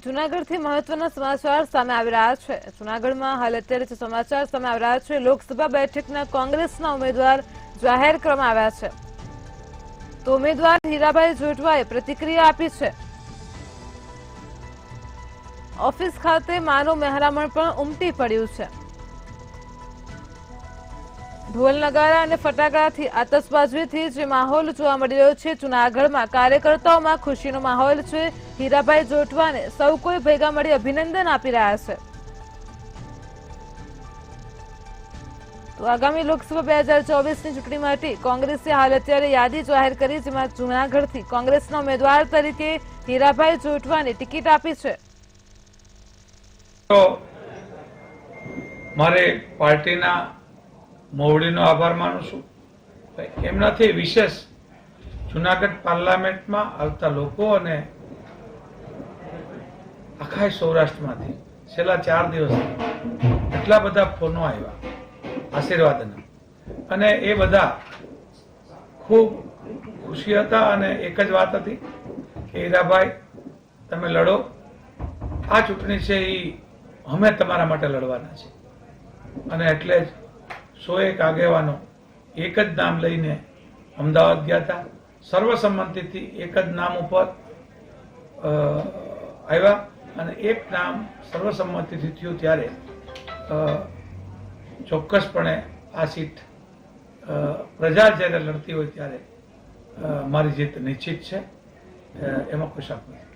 જૂનાગઢથી મહત્વના સમાચાર સામે આવી રહ્યા છે। જૂનાગઢમાં હાલ અત્યારે જે સમાચાર સામે આવી રહ્યા છે, લોકસભા બેઠકના કોંગ્રેસના ઉમેદવાર જાહેર કરવામાં આવ્યા છે। તો ઉમેદવાર હીરાભાઈ જોટવાએ પ્રતિક્રિયા આપી છે। ઓફિસ ખાતે માનું મહેરામણ પણ ઉમટી પડ્યું છે। ઢોલ નગારા અને ફટાકડાથી આતશબાજીથી જે માહોલ જોવા મળી રહ્યો છે જૂનાગઢમાં કાર્યકર્તાઓમાં ખુશીનો માહોલ છે। હીરાભાઈ જોટવાને સૌ કોઈ ભેગા મળી અભિનંદન આપી રહ્યા છે। તો આગામી લોકસભા 2024ની ચૂંટણી માટે કોંગ્રેસે હાલ અત્યારે યાદી જાહેર કરી, જેમાં જૂનાગઢથી કોંગ્રેસના ઉમેદવાર તરીકે હીરાભાઈ જોટવાને ટિકિટ આપી છે। તો મારે પાર્ટીના મોવડીનો આભાર માનું છું। એમનાથી વિશેષ જૂનાગઢ પાર્લામેન્ટમાં આવતા લોકો અને આખા સૌરાષ્ટ્રમાંથી છેલ્લા 4 દિવસથી એટલા બધા ફોનો આવ્યા આશીર્વાદના, અને એ બધા ખૂબ ખુશી હતા। અને એક જ વાત હતી કે હીરાભાઈ તમે લડો, આ ચૂંટણી છે એ અમે તમારા માટે લડવાના છે। અને એટલે જ 101 આગેવાનો એક જ નામ લઈને અમદાવાદ ગયા હતા। સર્વસંમતિથી એક જ નામ ઉપર આવ્યા, અને એક નામ સર્વસંમતિથી થયું ત્યારે ચોક્કસપણે આ સીટ પ્રજા જ્યારે લડતી હોય ત્યારે મારી જીત નિશ્ચિત છે, એમાં કોઈ શક નથી।